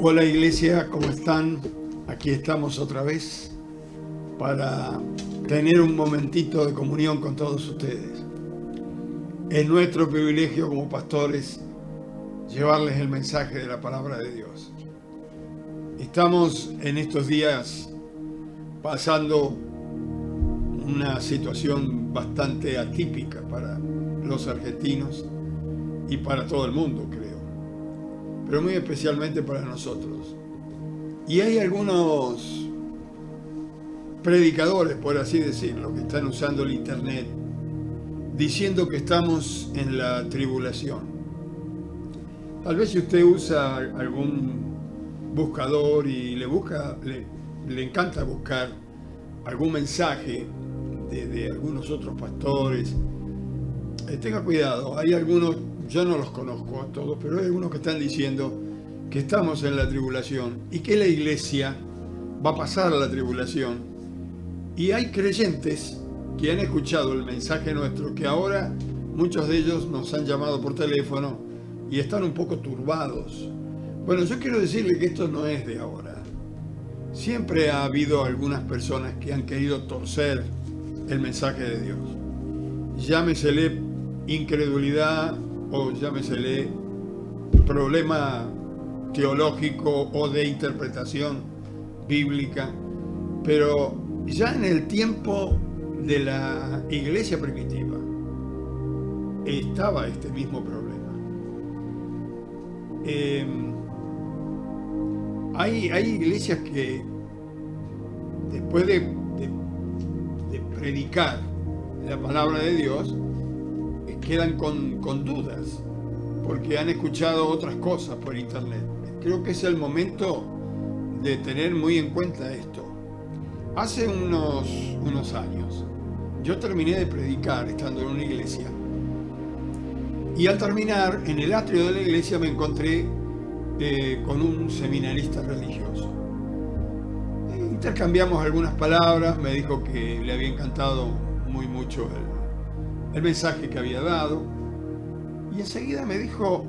Hola Iglesia, ¿cómo están? Aquí estamos otra vez para tener un momentito de comunión con todos ustedes. Es nuestro privilegio como pastores llevarles el mensaje de la palabra de Dios. Estamos en estos días pasando una situación bastante atípica para los argentinos y para todo el mundo, creo, pero muy especialmente para nosotros. Y hay algunos predicadores, por así decirlo, que están usando el internet diciendo que estamos en la tribulación. Tal vez si usted usa algún buscador y le encanta buscar algún mensaje de algunos otros pastores, tenga cuidado. Hay algunos, yo no los conozco a todos, pero hay algunos que están diciendo que estamos en la tribulación y que la iglesia va a pasar a la tribulación. Y hay creyentes que han escuchado el mensaje nuestro, que ahora muchos de ellos nos han llamado por teléfono y están un poco turbados. Bueno, yo quiero decirle que esto no es de ahora. Siempre ha habido algunas personas que han querido torcer el mensaje de Dios. Llámesele incredulidad o llámesele problema teológico o de interpretación bíblica, pero ya en el tiempo de la iglesia primitiva estaba este mismo problema. Hay iglesias que después de predicar la palabra de Dios quedan con dudas porque han escuchado otras cosas por internet. Creo que es el momento de tener muy en cuenta esto. Hace unos años yo terminé de predicar estando en una iglesia, y al terminar en el atrio de la iglesia me encontré con un seminarista religioso. Intercambiamos algunas palabras, me dijo que le había encantado muy mucho el mensaje que había dado, y enseguida me dijo: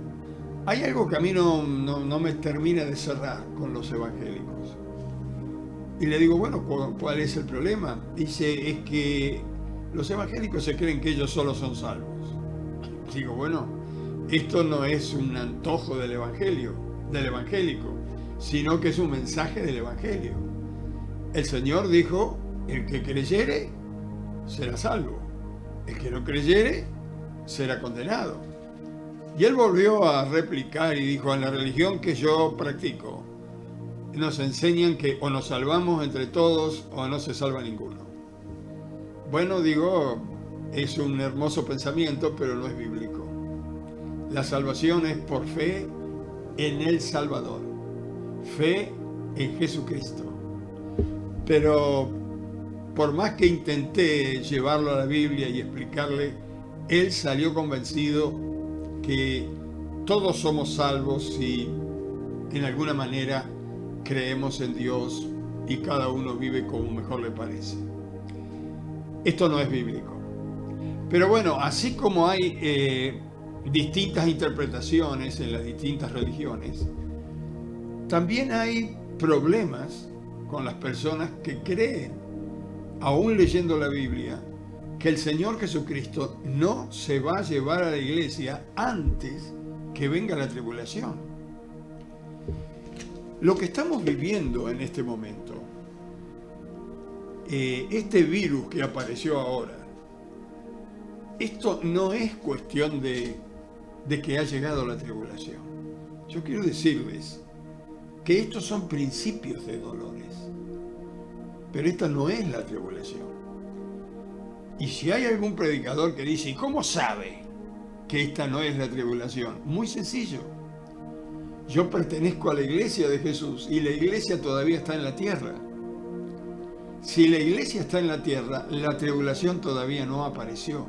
hay algo que a mí no me termina de cerrar con los evangélicos. Y le digo: bueno, ¿cuál es el problema? Dice: es que los evangélicos se creen que ellos solo son salvos. Digo: bueno, esto no es un antojo del evangélico, sino que es un mensaje del evangelio. El Señor dijo: el que creyere será salvo, el que no creyere será condenado. Y él volvió a replicar y dijo: en la religión que yo practico nos enseñan que o nos salvamos entre todos o no se salva ninguno. Bueno, digo, es un hermoso pensamiento, pero no es bíblico. La salvación es por fe en el Salvador. fe en Jesucristo. Pero por más que intenté llevarlo a la Biblia y explicarle, él salió convencido que todos somos salvos si en alguna manera creemos en Dios y cada uno vive como mejor le parece. Esto no es bíblico. Pero bueno, así como hay distintas interpretaciones en las distintas religiones, también hay problemas con las personas que creen, aún leyendo la Biblia, que el Señor Jesucristo no se va a llevar a la iglesia antes que venga la tribulación. Lo que estamos viviendo en este momento, este virus que apareció ahora, esto no es cuestión de que ha llegado la tribulación. Yo quiero decirles que estos son principios de dolores, pero esta no es la tribulación. Y si hay algún predicador que dice, ¿y cómo sabe que esta no es la tribulación? Muy sencillo. Yo pertenezco a la iglesia de Jesús y la iglesia todavía está en la tierra. Si la iglesia está en la tierra, la tribulación todavía no apareció.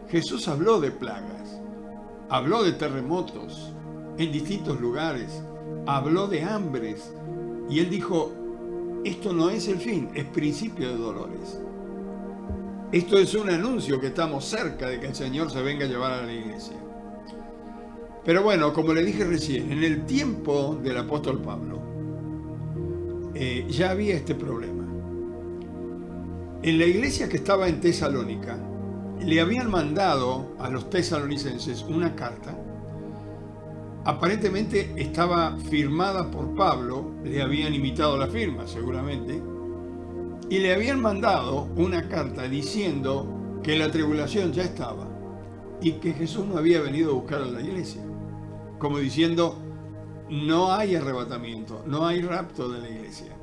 Jesús habló de plagas, habló de terremotos en distintos lugares, habló de hambres y él dijo, esto no es el fin, es principio de dolores. Esto es un anuncio que estamos cerca de que el Señor se venga a llevar a la iglesia. Pero bueno, como le dije recién, en el tiempo del apóstol Pablo, ya había este problema. En la iglesia que estaba en Tesalónica, le habían mandado a los tesalonicenses una carta. Aparentemente estaba firmada por Pablo, le habían imitado la firma seguramente, y le habían mandado una carta diciendo que la tribulación ya estaba y que Jesús no había venido a buscar a la iglesia. Como diciendo, no hay arrebatamiento, no hay rapto de la iglesia.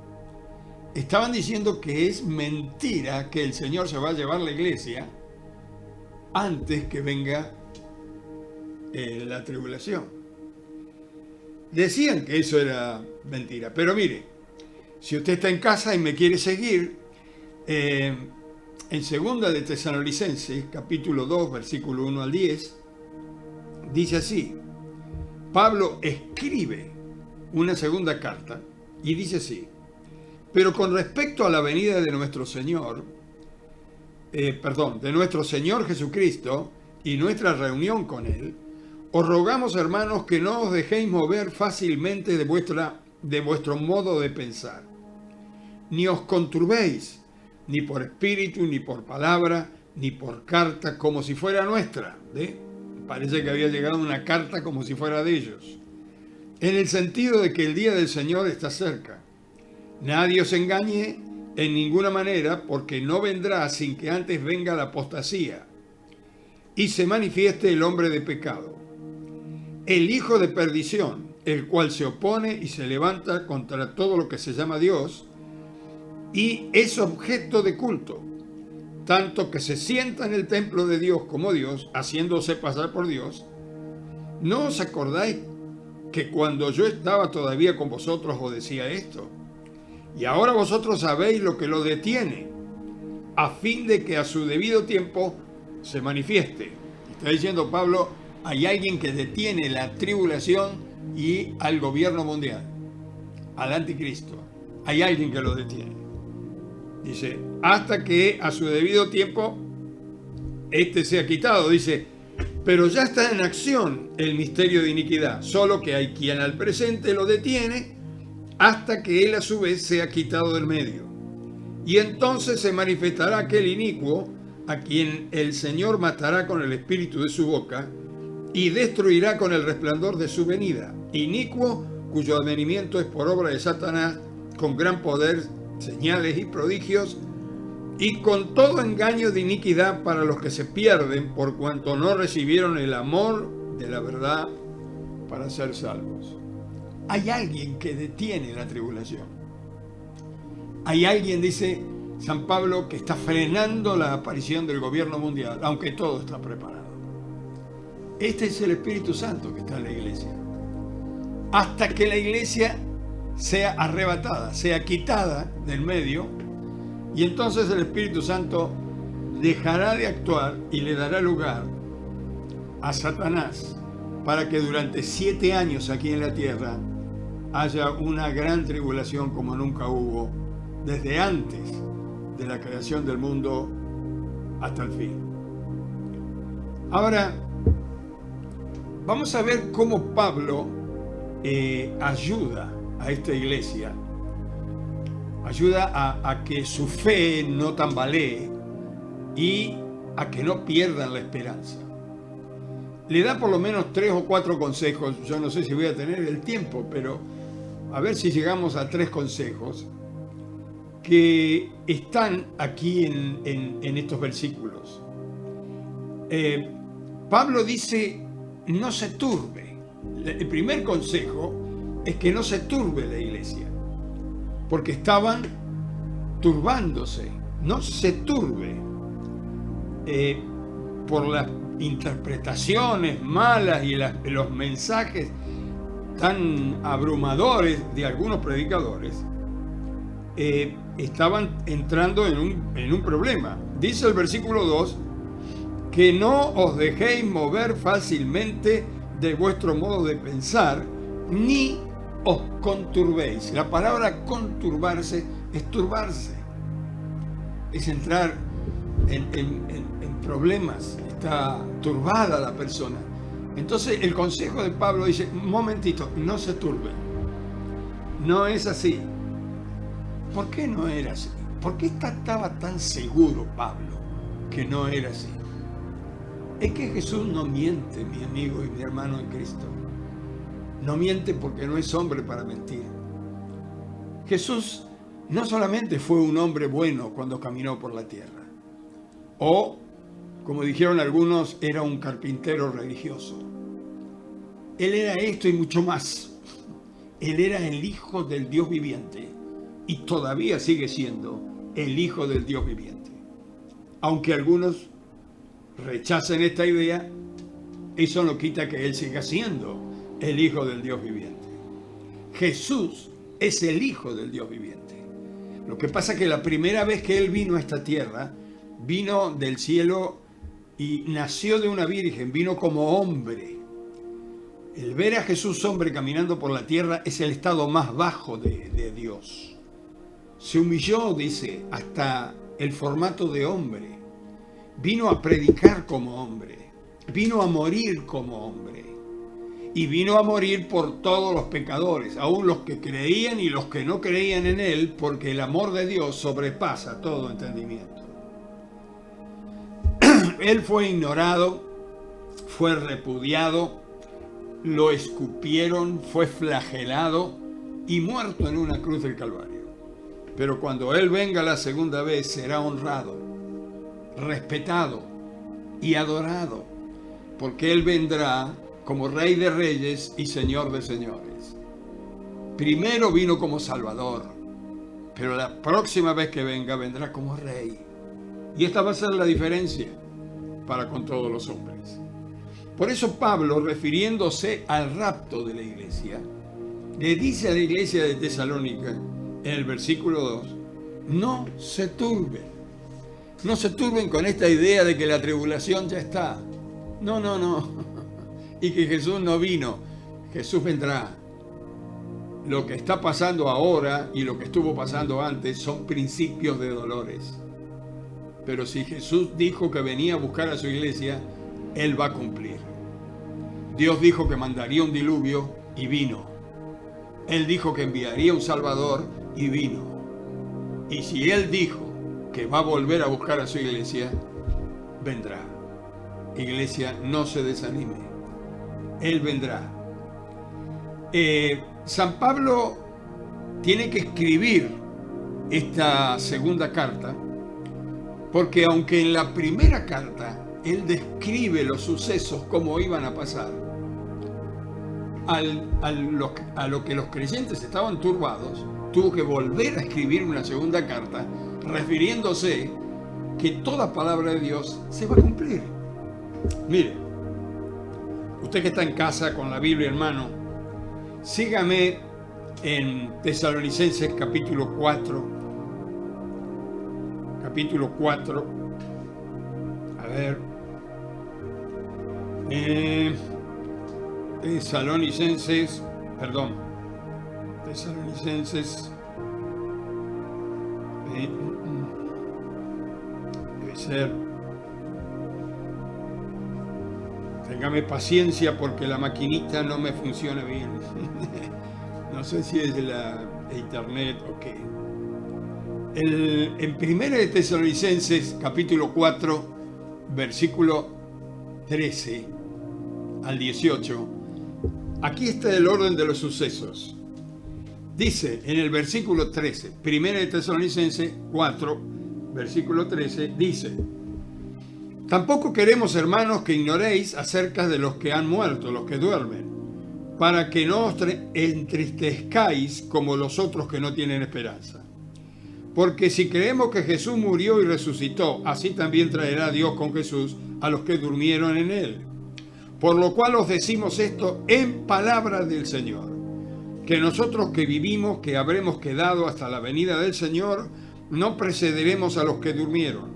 Estaban diciendo que es mentira que el Señor se va a llevar la iglesia antes que venga la tribulación. Decían que eso era mentira, pero mire, si usted está en casa y me quiere seguir, en 2 de Tesalonicenses, capítulo 2, versículo 1 al 10, dice así, Pablo escribe una segunda carta y dice así, pero con respecto a la venida de nuestro Señor, de nuestro Señor Jesucristo y nuestra reunión con Él, os rogamos, hermanos, que no os dejéis mover fácilmente de vuestro modo de pensar, ni os conturbéis, ni por espíritu, ni por palabra, ni por carta, como si fuera nuestra. Parece que había llegado una carta como si fuera de ellos, en el sentido de que el día del Señor está cerca. Nadie os engañe en ninguna manera, porque no vendrá sin que antes venga la apostasía y se manifieste el hombre de pecado, el hijo de perdición, el cual se opone y se levanta contra todo lo que se llama Dios y es objeto de culto, tanto que se sienta en el templo de Dios como Dios, haciéndose pasar por Dios. ¿No os acordáis que cuando yo estaba todavía con vosotros os decía esto? Y ahora vosotros sabéis lo que lo detiene, a fin de que a su debido tiempo se manifieste. Está diciendo Pablo, hay alguien que detiene la tribulación y al gobierno mundial, al anticristo. Hay alguien que lo detiene. Dice, hasta que a su debido tiempo este sea quitado. Dice, pero ya está en acción el misterio de iniquidad, solo que hay quien al presente lo detiene hasta que él a su vez sea quitado del medio. Y entonces se manifestará aquel inicuo a quien el Señor matará con el espíritu de su boca y destruirá con el resplandor de su venida. Inicuo cuyo advenimiento es por obra de Satanás, con gran poder, señales y prodigios, y con todo engaño de iniquidad para los que se pierden por cuanto no recibieron el amor de la verdad para ser salvos. Hay alguien que detiene la tribulación. Hay alguien, dice San Pablo, que está frenando la aparición del gobierno mundial, aunque todo está preparado. Este es el Espíritu Santo que está en la iglesia. hasta que la iglesia sea arrebatada, sea quitada del medio, y entonces el Espíritu Santo dejará de actuar y le dará lugar a Satanás para que durante 7 años aquí en la tierra haya una gran tribulación como nunca hubo desde antes de la creación del mundo hasta el fin. Ahora, vamos a ver cómo Pablo ayuda a esta iglesia, ayuda a que su fe no tambalee y a que no pierdan la esperanza. Le da por lo menos 3 o 4 consejos. Yo no sé si voy a tener el tiempo, pero a ver si llegamos a 3 consejos que están aquí en estos versículos. Pablo dice, no se turbe. El primer consejo es que no se turbe la iglesia, porque estaban turbándose. No se turbe por las interpretaciones malas y los mensajes tan abrumadores de algunos predicadores. Estaban entrando en un problema. Dice el versículo 2, que no os dejéis mover fácilmente de vuestro modo de pensar, ni os conturbéis. La palabra conturbarse es turbarse, es entrar en problemas, está turbada la persona. Entonces el consejo de Pablo dice, un momentito, no se turben, no es así. ¿Por qué no era así? ¿Por qué estaba tan seguro Pablo que no era así? Es que Jesús no miente, mi amigo y mi hermano en Cristo. No miente porque no es hombre para mentir. Jesús no solamente fue un hombre bueno cuando caminó por la tierra, o, como dijeron algunos, era un carpintero religioso. Él era esto y mucho más. Él era el Hijo del Dios viviente y todavía sigue siendo el Hijo del Dios viviente. Aunque algunos rechacen esta idea, eso no quita que Él siga siendo el Hijo del Dios viviente. Jesús es el Hijo del Dios viviente. Lo que pasa es que la primera vez que Él vino a esta tierra, vino del cielo y nació de una virgen, vino como hombre. El ver a Jesús hombre caminando por la tierra es el estado más bajo de Dios. Se humilló, dice, hasta el formato de hombre. Vino a predicar como hombre, vino a morir como hombre, y vino a morir por todos los pecadores, aún los que creían y los que no creían en Él, porque el amor de Dios sobrepasa todo entendimiento. Él fue ignorado, fue repudiado, lo escupieron, fue flagelado y muerto en una cruz del Calvario. Pero cuando Él venga la segunda vez será honrado, respetado y adorado, porque Él vendrá como Rey de Reyes y Señor de Señores. Primero vino como Salvador, pero la próxima vez que venga, vendrá como Rey. Y esta va a ser la diferencia para con todos los hombres. Por eso Pablo, refiriéndose al rapto de la iglesia, le dice a la iglesia de Tesalónica, en el versículo 2, no se turben. No se turben con esta idea de que la tribulación ya está. No. Y que Jesús no vino. Jesús vendrá. Lo que está pasando ahora y lo que estuvo pasando antes son principios de dolores. Pero si Jesús dijo que venía a buscar a su iglesia, Él va a cumplir. Dios dijo que mandaría un diluvio y vino. Él dijo que enviaría un Salvador y vino. Y si Él dijo que va a volver a buscar a su iglesia, vendrá. Iglesia, no se desanime. Él vendrá. San Pablo tiene que escribir esta segunda carta, porque aunque en la primera carta él describe los sucesos como iban a pasar, a lo que los creyentes estaban turbados, tuvo que volver a escribir una segunda carta refiriéndose que toda palabra de Dios se va a cumplir. Mire, usted que está en casa con la Biblia en mano, Sígame en Tesalonicenses capítulo 4. Capítulo 4. A ver. Tesalonicenses. Debe ser. Téngame paciencia porque la maquinita no me funciona bien. No sé si es de la internet o qué. En 1 de Tesalonicenses capítulo 4, versículo 13 al 18, aquí está el orden de los sucesos. Dice en el versículo 13, 1 de Tesalonicenses 4, versículo 13, dice: tampoco queremos, hermanos, que ignoréis acerca de los que han muerto, los que duermen, para que no os entristezcáis como los otros que no tienen esperanza. Porque si creemos que Jesús murió y resucitó, así también traerá Dios con Jesús a los que durmieron en él. Por lo cual os decimos esto en palabra del Señor, que nosotros que vivimos, que habremos quedado hasta la venida del Señor, no precederemos a los que durmieron.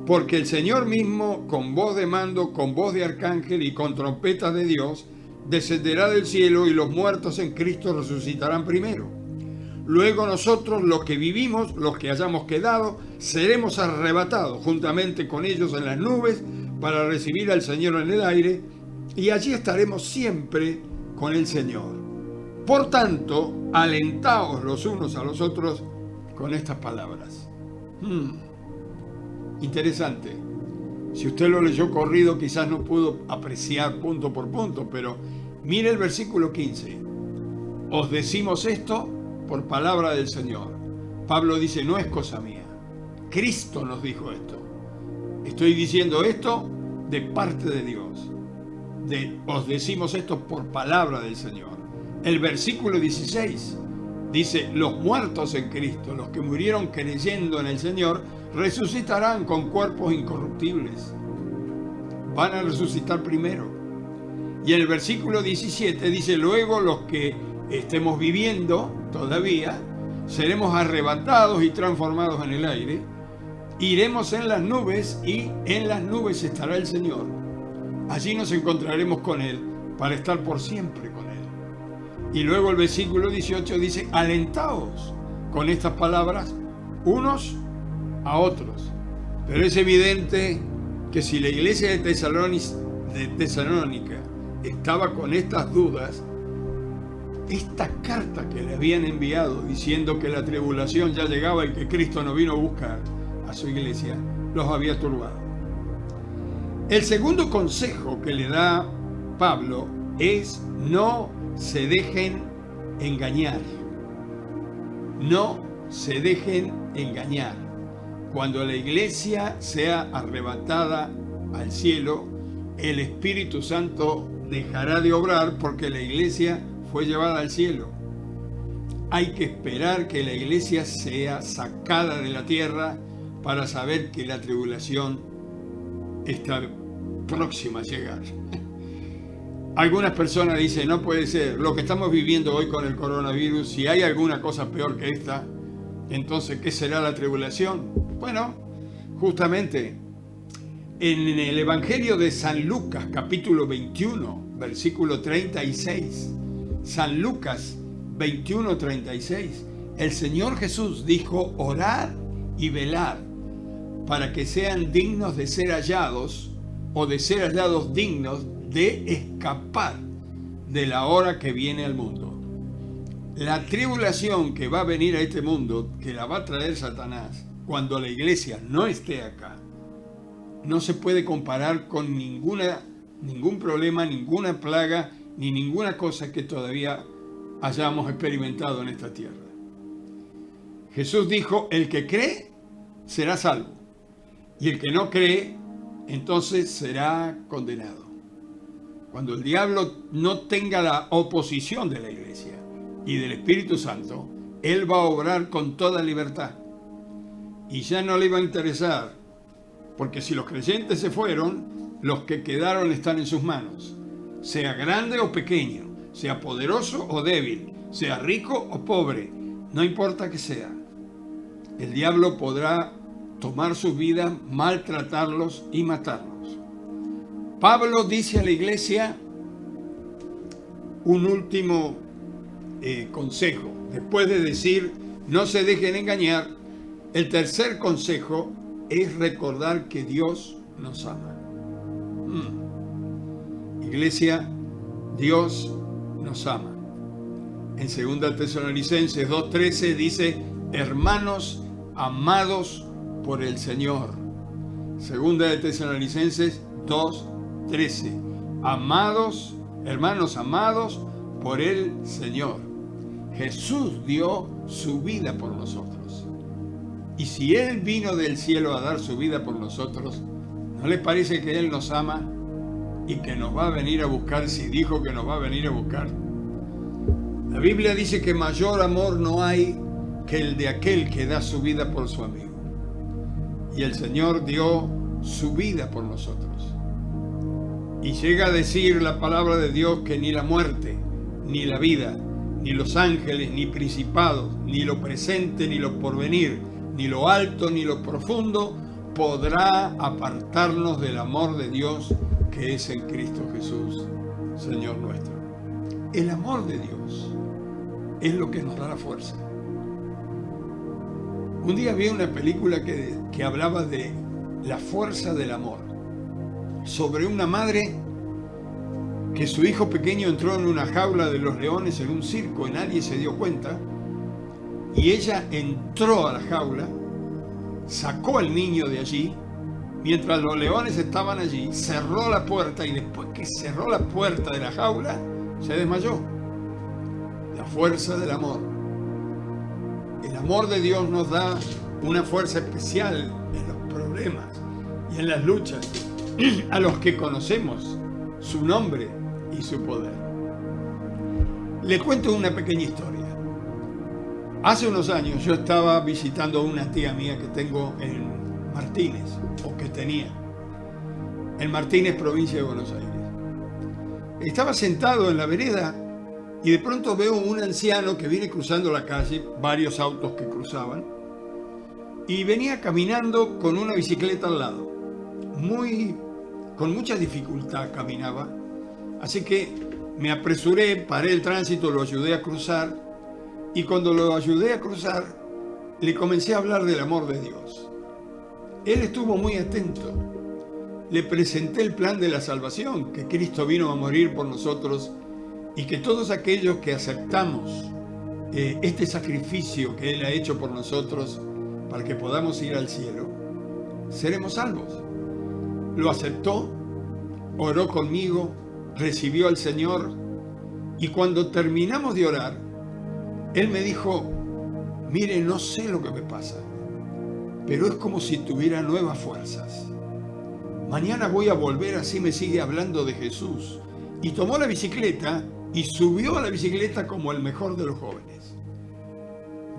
Porque el Señor mismo, con voz de mando, con voz de arcángel y con trompeta de Dios, descenderá del cielo, y los muertos en Cristo resucitarán primero. Luego nosotros, los que vivimos, los que hayamos quedado, seremos arrebatados juntamente con ellos en las nubes para recibir al Señor en el aire, y allí estaremos siempre con el Señor. Por tanto, alentaos los unos a los otros con estas palabras. Interesante. Si usted lo leyó corrido, quizás no pudo apreciar punto por punto, pero mire el versículo 15. Os decimos esto por palabra del Señor. Pablo dice, no es cosa mía. Cristo nos dijo esto. Estoy diciendo esto de parte de Dios. Os decimos esto por palabra del Señor. El versículo 16 dice, los muertos en Cristo, los que murieron creyendo en el Señor, resucitarán con cuerpos incorruptibles. Van a resucitar primero. Y en el versículo 17 dice, luego los que estemos viviendo todavía, seremos arrebatados y transformados en el aire, iremos en las nubes y en las nubes estará el Señor. Allí nos encontraremos con Él para estar por siempre con Él. Y luego el versículo 18 dice, alentaos con estas palabras unos a otros. Pero es evidente que si la iglesia de Tesalónica estaba con estas dudas, esta carta que le habían enviado diciendo que la tribulación ya llegaba y que Cristo no vino a buscar a su iglesia, los había turbado. El segundo consejo que le da Pablo es no se dejen engañar. No se dejen engañar. Cuando la iglesia sea arrebatada al cielo, el Espíritu Santo dejará de obrar porque la iglesia fue llevada al cielo. Hay que esperar que la iglesia sea sacada de la tierra para saber que la tribulación está próxima a llegar. Algunas personas dicen, no puede ser, lo que estamos viviendo hoy con el coronavirus, si hay alguna cosa peor que esta, entonces, ¿qué será la tribulación? Bueno, justamente en el Evangelio de San Lucas, capítulo 21, versículo 36, San Lucas 21, 36, el Señor Jesús dijo, orad y velad, para que sean dignos de ser hallados, o de ser hallados dignos de escapar de la hora que viene al mundo. La tribulación que va a venir a este mundo, que la va a traer Satanás, cuando la iglesia no esté acá, no se puede comparar con ningún problema, ninguna plaga, ni ninguna cosa que todavía hayamos experimentado en esta tierra. Jesús dijo, el que cree será salvo, y el que no cree, entonces será condenado. Cuando el diablo no tenga la oposición de la iglesia y del Espíritu Santo, él va a obrar con toda libertad. Y ya no le va a interesar, porque si los creyentes se fueron, los que quedaron están en sus manos, sea grande o pequeño, sea poderoso o débil, sea rico o pobre, no importa que sea. El diablo podrá tomar sus vidas, maltratarlos y matarlos. Pablo dice a la iglesia un último consejo. Después de decir, no se dejen engañar, el tercer consejo es recordar que Dios nos ama. Iglesia, Dios nos ama. En 2 Tesalonicenses 2:13 dice, hermanos amados por el Señor. 2 Tesalonicenses 2:13. Amados, hermanos amados por el Señor. Jesús dio su vida por nosotros. Y si Él vino del cielo a dar su vida por nosotros, ¿no le parece que Él nos ama y que nos va a venir a buscar si dijo que nos va a venir a buscar? La Biblia dice que mayor amor no hay que el de aquel que da su vida por su amigo. Y el Señor dio su vida por nosotros. Y llega a decir la palabra de Dios que ni la muerte, ni la vida, ni los ángeles, ni principados, ni lo presente, ni lo porvenir, ni lo alto, ni lo profundo, podrá apartarnos del amor de Dios que es en Cristo Jesús, Señor nuestro. El amor de Dios es lo que nos da la fuerza. Un día vi una película que hablaba de la fuerza del amor, sobre una madre que su hijo pequeño entró en una jaula de los leones en un circo y nadie se dio cuenta, y ella entró a la jaula, sacó al niño de allí, mientras los leones estaban allí, cerró la puerta y después que cerró la puerta de la jaula, se desmayó. La fuerza del amor. El amor de Dios nos da una fuerza especial en los problemas y en las luchas, a los que conocemos su nombre y su poder. Le cuento una pequeña historia. Hace unos años yo estaba visitando a una tía mía que tengo en Martínez, o que tenía, en Martínez, provincia de Buenos Aires. Estaba sentado en la vereda y de pronto veo un anciano que viene cruzando la calle, varios autos que cruzaban, y venía caminando con una bicicleta al lado. Con mucha dificultad caminaba, así que me apresuré, paré el tránsito, lo ayudé a cruzar, y cuando lo ayudé a cruzar, le comencé a hablar del amor de Dios. Él estuvo muy atento. Le presenté el plan de la salvación, que Cristo vino a morir por nosotros y que todos aquellos que aceptamos este sacrificio que Él ha hecho por nosotros para que podamos ir al cielo, seremos salvos. Lo aceptó, oró conmigo, recibió al Señor, y cuando terminamos de orar, Él me dijo, mire, no sé lo que me pasa, pero es como si tuviera nuevas fuerzas. Mañana voy a volver, así me sigue hablando de Jesús. Y tomó la bicicleta y subió a la bicicleta como el mejor de los jóvenes.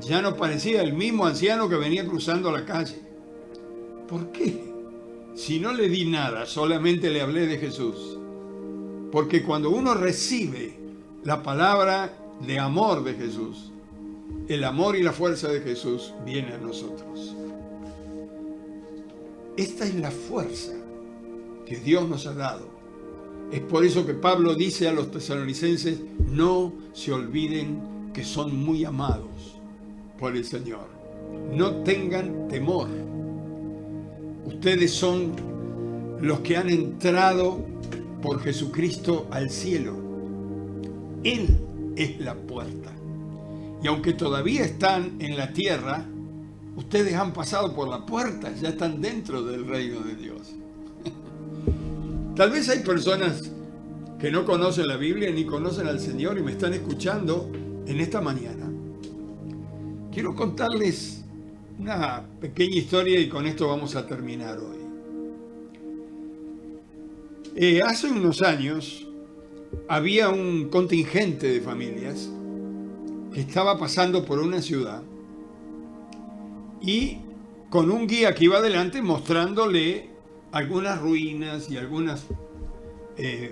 Ya no parecía el mismo anciano que venía cruzando la calle. ¿Por qué? Si no le di nada, solamente le hablé de Jesús. Porque cuando uno recibe la palabra de amor de Jesús, el amor y la fuerza de Jesús viene a nosotros. Esta es la fuerza que Dios nos ha dado. Es por eso que Pablo dice a los tesalonicenses, no se olviden que son muy amados por el Señor. No tengan temor. Ustedes son los que han entrado por Jesucristo al cielo. Él es la puerta. Y aunque todavía están en la tierra, ustedes han pasado por la puerta, ya están dentro del reino de Dios. Tal vez hay personas que no conocen la Biblia ni conocen al Señor y me están escuchando en esta mañana. Quiero contarles una pequeña historia y con esto vamos a terminar hoy. Hace unos años había un contingente de familias que estaba pasando por una ciudad y con un guía que iba adelante mostrándole algunas ruinas y algunas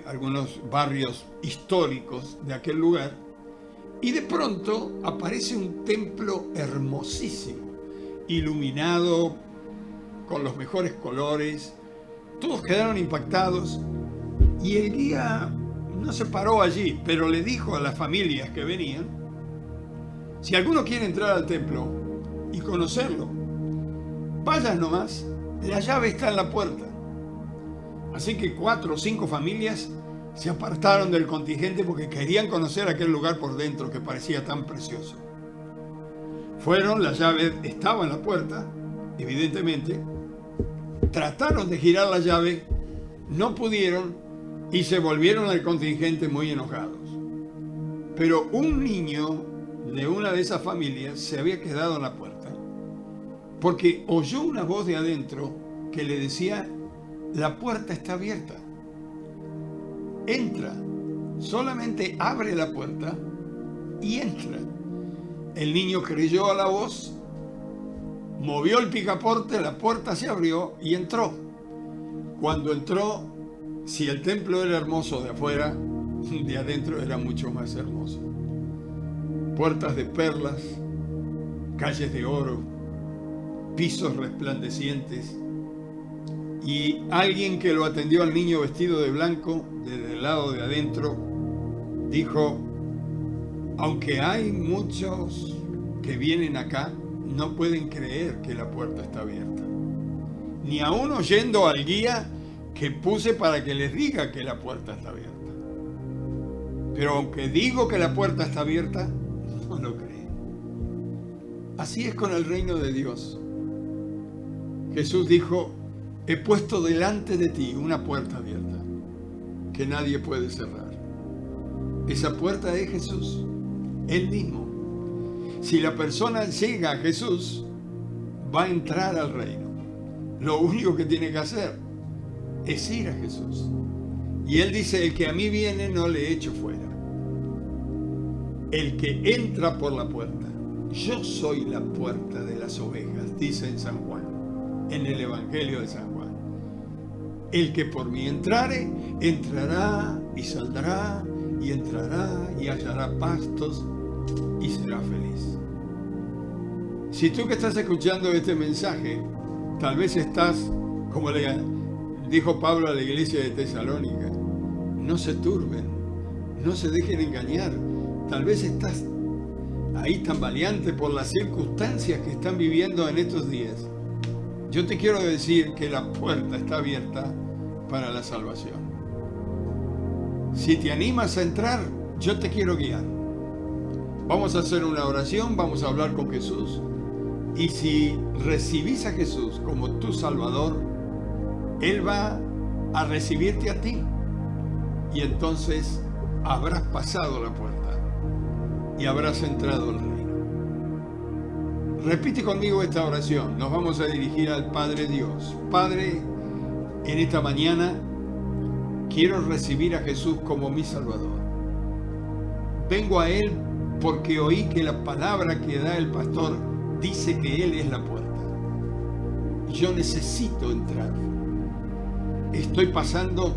algunos barrios históricos de aquel lugar, y de pronto aparece un templo hermosísimo, iluminado con los mejores colores. Todos quedaron impactados y el guía no se paró allí, pero le dijo a las familias que venían: si alguno quiere entrar al templo y conocerlo, vayan nomás, la llave está en la puerta. Así que 4 o 5 familias se apartaron del contingente porque querían conocer aquel lugar por dentro que parecía tan precioso. Fueron, la llave estaba en la puerta, evidentemente, trataron de girar la llave, no pudieron y se volvieron al contingente muy enojados. Pero un niño de una de esas familias se había quedado en la puerta porque oyó una voz de adentro que le decía: la puerta está abierta, entra, solamente abre la puerta y entra. El niño creyó a la voz, movió el picaporte, la puerta se abrió y entró. Cuando entró, si el templo era hermoso de afuera, de adentro era mucho más hermoso. Puertas de perlas, calles de oro, pisos resplandecientes, y alguien que lo atendió al niño vestido de blanco desde el lado de adentro dijo: aunque hay muchos que vienen acá, no pueden creer que la puerta está abierta, ni aún oyendo al guía que puse para que les diga que la puerta está abierta. Pero aunque digo que la puerta está abierta, no lo creen. Así es con el reino de Dios. Jesús dijo: he puesto delante de ti una puerta abierta que nadie puede cerrar. Esa puerta es Jesús, Él mismo. Si la persona llega a Jesús, va a entrar al reino. Lo único que tiene que hacer es ir a Jesús. Y Él dice: el que a mí viene no le echo fuera. El que entra por la puerta. Yo soy la puerta de las ovejas, dice en San Juan, en el Evangelio de San Juan. El que por mí entrare, entrará y saldrá y entrará y hallará pastos y será feliz. Si tú que estás escuchando este mensaje, tal vez estás, como le dijo Pablo a la iglesia de Tesalónica, no se turben, no se dejen engañar. Tal vez estás ahí tambaleante por las circunstancias que están viviendo en estos días. Yo te quiero decir que la puerta está abierta para la salvación. Si te animas a entrar, yo te quiero guiar. Vamos a hacer una oración, vamos a hablar con Jesús. Y si recibís a Jesús como tu Salvador, Él va a recibirte a ti. Y entonces habrás pasado la puerta y habrás entrado al reino. Repite conmigo esta oración. Nos vamos a dirigir al Padre Dios. Padre, en esta mañana quiero recibir a Jesús como mi Salvador. Vengo a Él porque oí que la palabra que da el pastor dice que Él es la puerta. Yo necesito entrar. Estoy pasando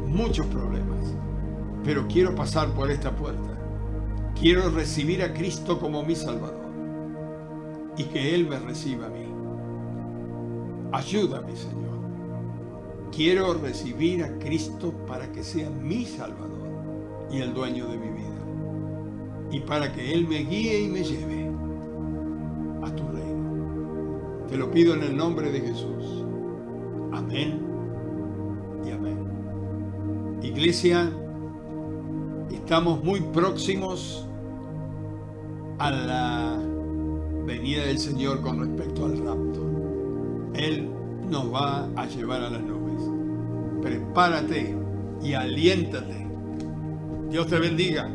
muchos problemas, pero quiero pasar por esta puerta. Quiero recibir a Cristo como mi Salvador y que Él me reciba a mí. Ayúdame, Señor. Quiero recibir a Cristo para que sea mi Salvador y el dueño de mi vida, y para que Él me guíe y me lleve a tu reino. Te lo pido en el nombre de Jesús. Amén y amén. Iglesia, estamos muy próximos a la venida del Señor con respecto al rapto. Él nos va a llevar a las nubes. Prepárate y aliéntate. Dios te bendiga.